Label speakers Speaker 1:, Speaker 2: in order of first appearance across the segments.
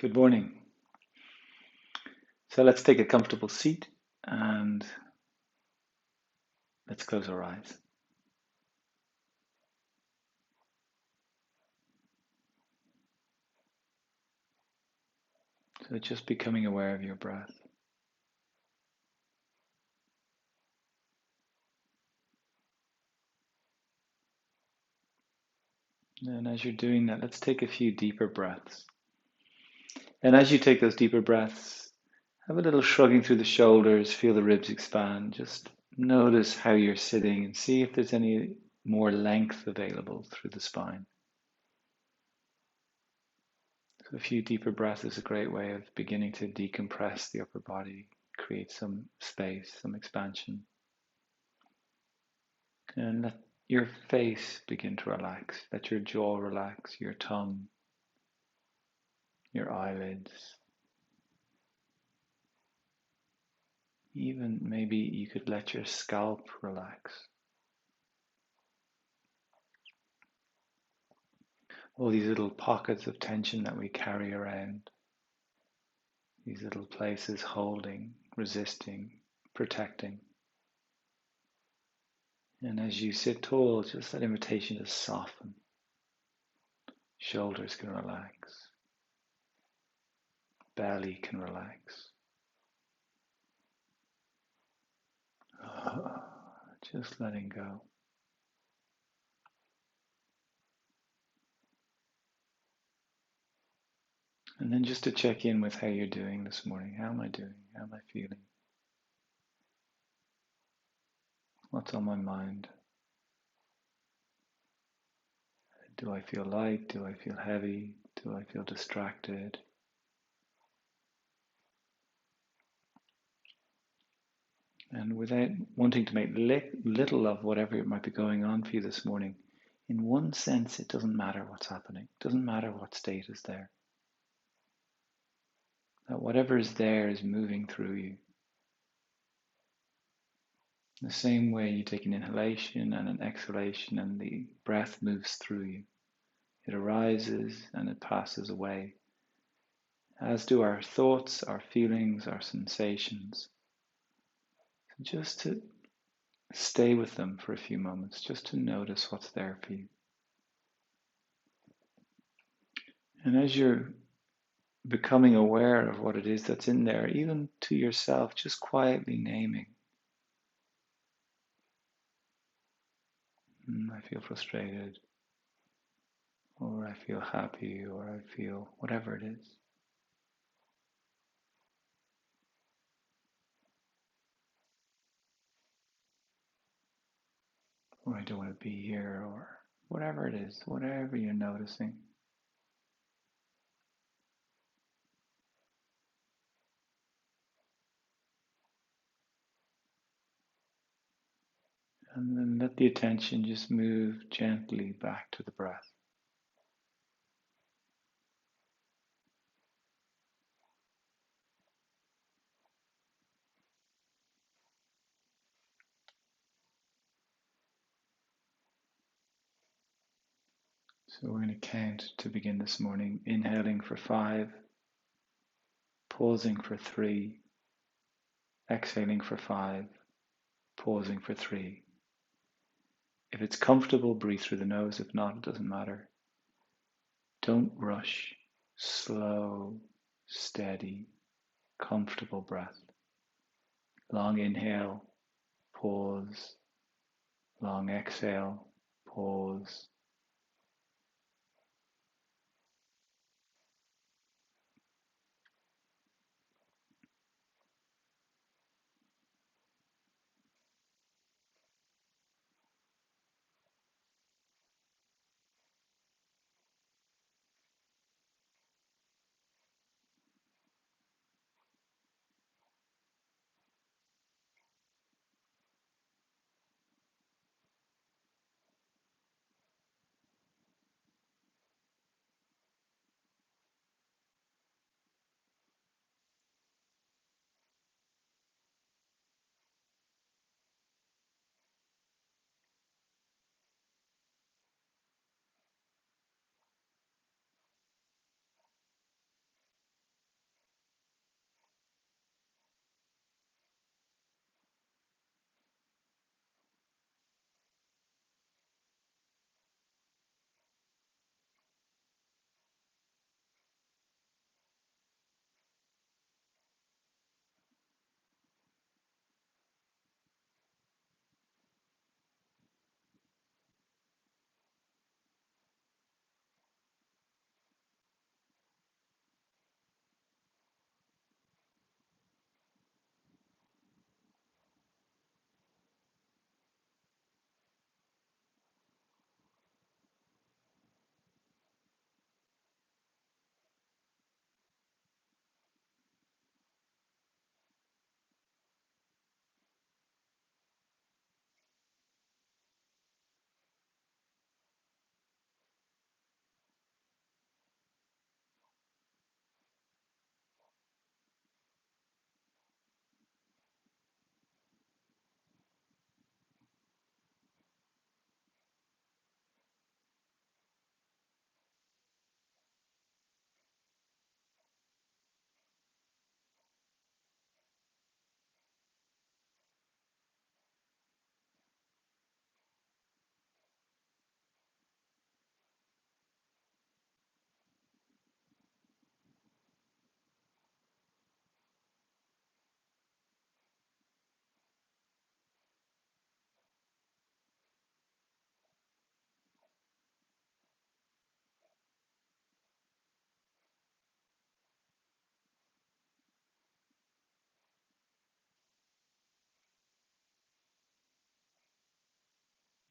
Speaker 1: Good morning. So let's take a comfortable seat and let's close our eyes. So just becoming aware of your breath. And as you're doing that, let's take a few deeper breaths. And as you take those deeper breaths, have a little shrugging through the shoulders, feel the ribs expand. Just notice how you're sitting and see if there's any more length available through the spine. So a few deeper breaths is a great way of beginning to decompress the upper body, create some space, some expansion. And let your face begin to relax. Let your jaw relax, your tongue, your eyelids. Even maybe you could let your scalp relax. All these little pockets of tension that we carry around, these little places holding, resisting, protecting. And as you sit tall, just that invitation to soften. Shoulders can relax, belly can relax. Just letting go. And then just to check in with how you're doing this morning. How am I doing? How am I feeling? What's on my mind? Do I feel light? Do I feel heavy? Do I feel distracted? And without wanting to make little of whatever might be going on for you this morning, in one sense, it doesn't matter what's happening. It doesn't matter what state is there. That whatever is there is moving through you. The same way you take an inhalation and an exhalation and the breath moves through you. It arises and it passes away, as do our thoughts, our feelings, our sensations. So just to stay with them for a few moments, just to notice what's there for you. And as you're becoming aware of what it is that's in there, even to yourself, just quietly naming, I feel frustrated, or I feel happy, or I feel whatever it is. Or I don't want to be here, or whatever it is, whatever you're noticing. And then let the attention just move gently back to the breath. So we're going to count to begin this morning, inhaling for 5, pausing for 3, exhaling for 5, pausing for 3. If it's comfortable, breathe through the nose. If not, it doesn't matter. Don't rush. Slow, steady, comfortable breath. Long inhale, pause. Long exhale, pause.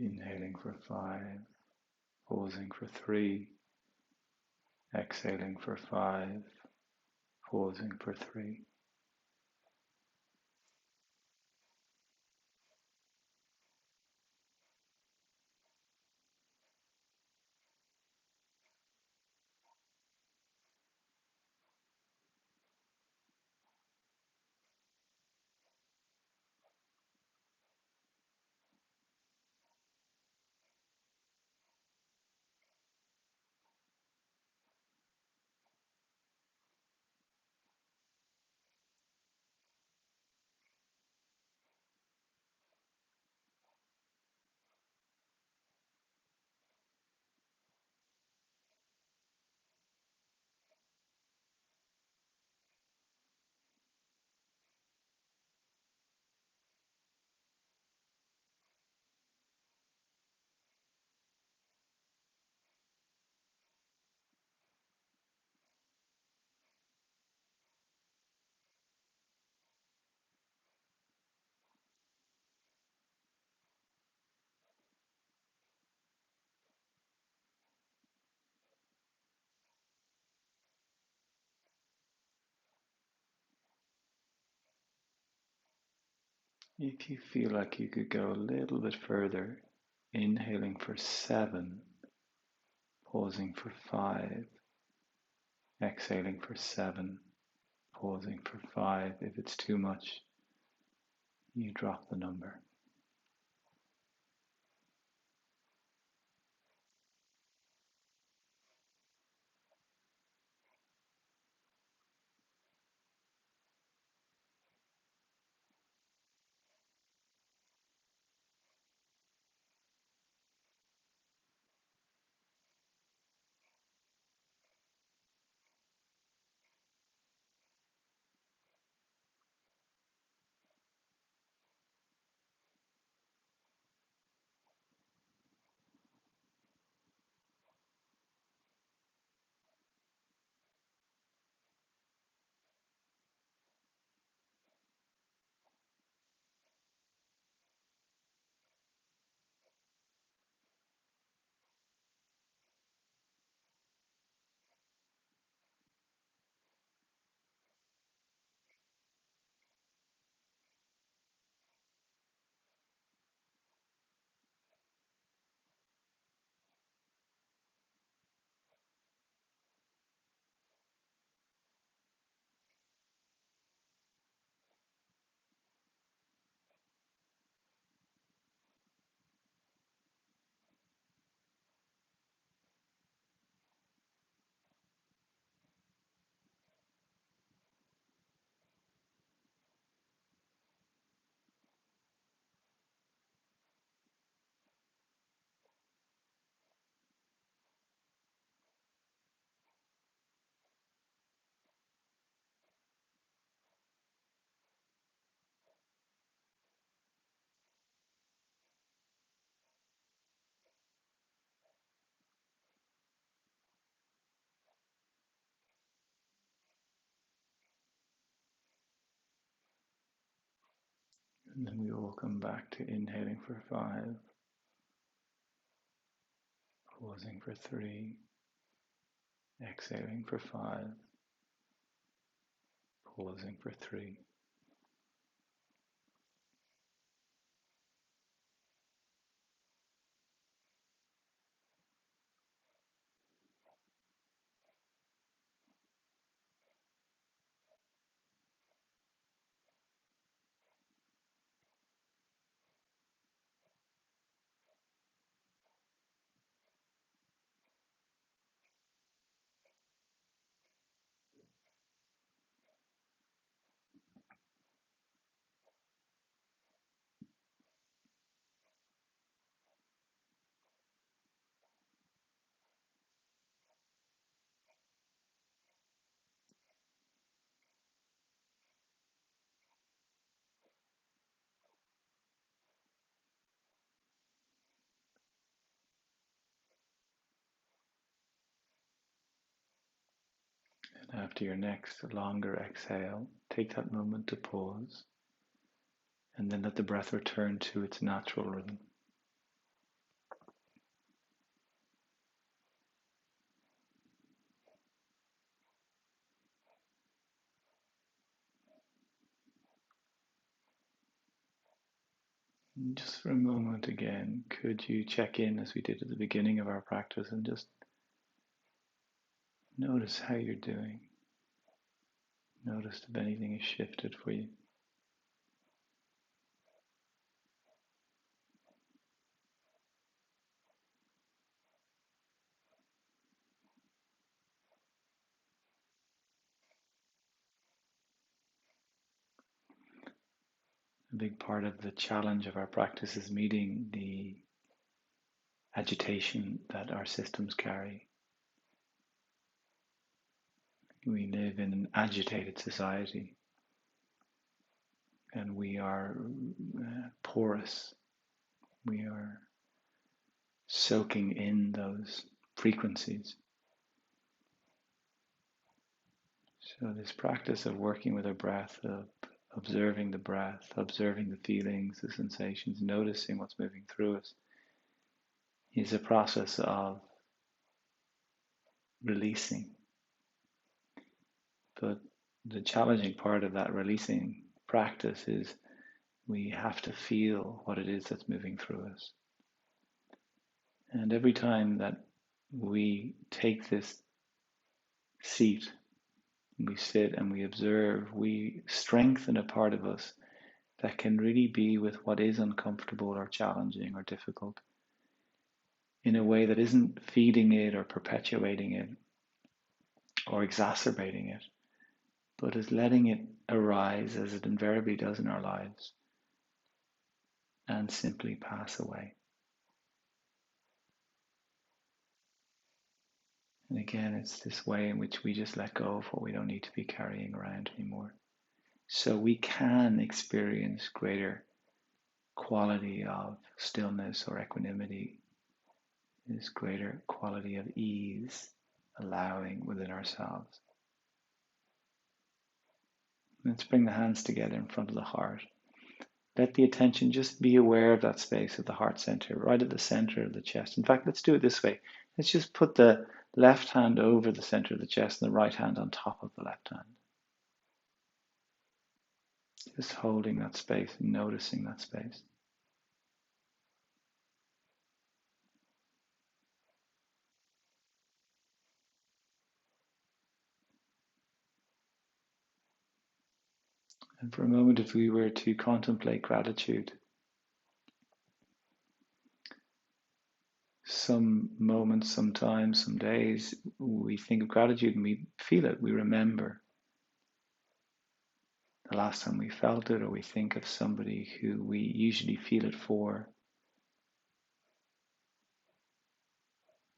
Speaker 1: Inhaling for 5, pausing for 3, exhaling for 5, pausing for 3. If you feel like you could go a little bit further, inhaling for 7, pausing for 5, exhaling for 7, pausing for 5. If it's too much, you drop the number. And then we will come back to inhaling for 5, pausing for 3, exhaling for 5, pausing for 3. And after your next longer exhale, take that moment to pause and then let the breath return to its natural rhythm. Just for a moment again, could you check in as we did at the beginning of our practice and just notice how you're doing? Notice if anything has shifted for you. A big part of the challenge of our practice is meeting the agitation that our systems carry. We live in an agitated society, and we are porous. We are soaking in those frequencies. So this practice of working with our breath, of observing the breath, observing the feelings, the sensations, noticing what's moving through us, is a process of releasing. But the challenging part of that releasing practice is we have to feel what it is that's moving through us. And every time that we take this seat, we sit and we observe, we strengthen a part of us that can really be with what is uncomfortable or challenging or difficult in a way that isn't feeding it or perpetuating it or exacerbating it, but is letting it arise as it invariably does in our lives and simply pass away. And again, it's this way in which we just let go of what we don't need to be carrying around anymore. So we can experience greater quality of stillness or equanimity, this greater quality of ease, allowing within ourselves. Let's bring the hands together in front of the heart. Let the attention just be aware of that space of the heart center, right at the center of the chest. In fact, let's do it this way. Let's just put the left hand over the center of the chest and the right hand on top of the left hand. Just holding that space and noticing that space. And for a moment, if we were to contemplate gratitude, some moments, sometimes, some days, we think of gratitude and we feel it, we remember the last time we felt it, or we think of somebody who we usually feel it for.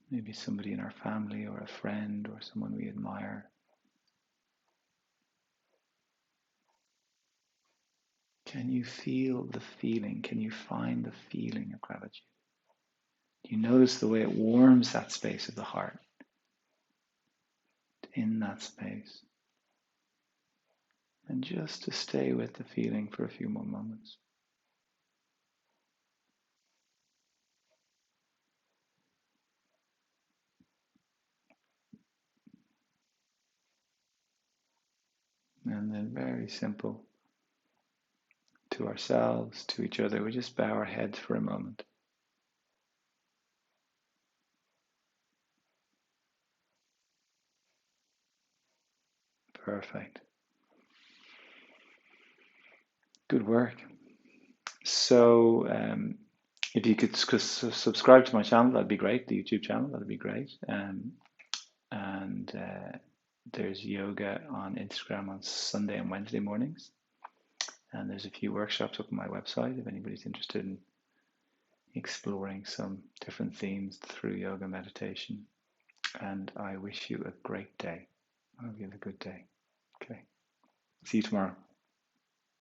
Speaker 1: Maybe somebody in our family or a friend or someone we admire. Can you feel the feeling? Can you find the feeling of gratitude? You notice the way it warms that space of the heart, in that space. And just to stay with the feeling for a few more moments. And then very simple, to ourselves, to each other, we just bow our heads for a moment. Perfect. Good work. So if you could subscribe to my channel, that'd be great. The YouTube channel, that'd be great. And there's yoga on Instagram on Sunday and Wednesday mornings. And there's a few workshops up on my website if anybody's interested in exploring some different themes through yoga meditation. And I wish you a great day. I hope you have a good day. Okay. See you tomorrow.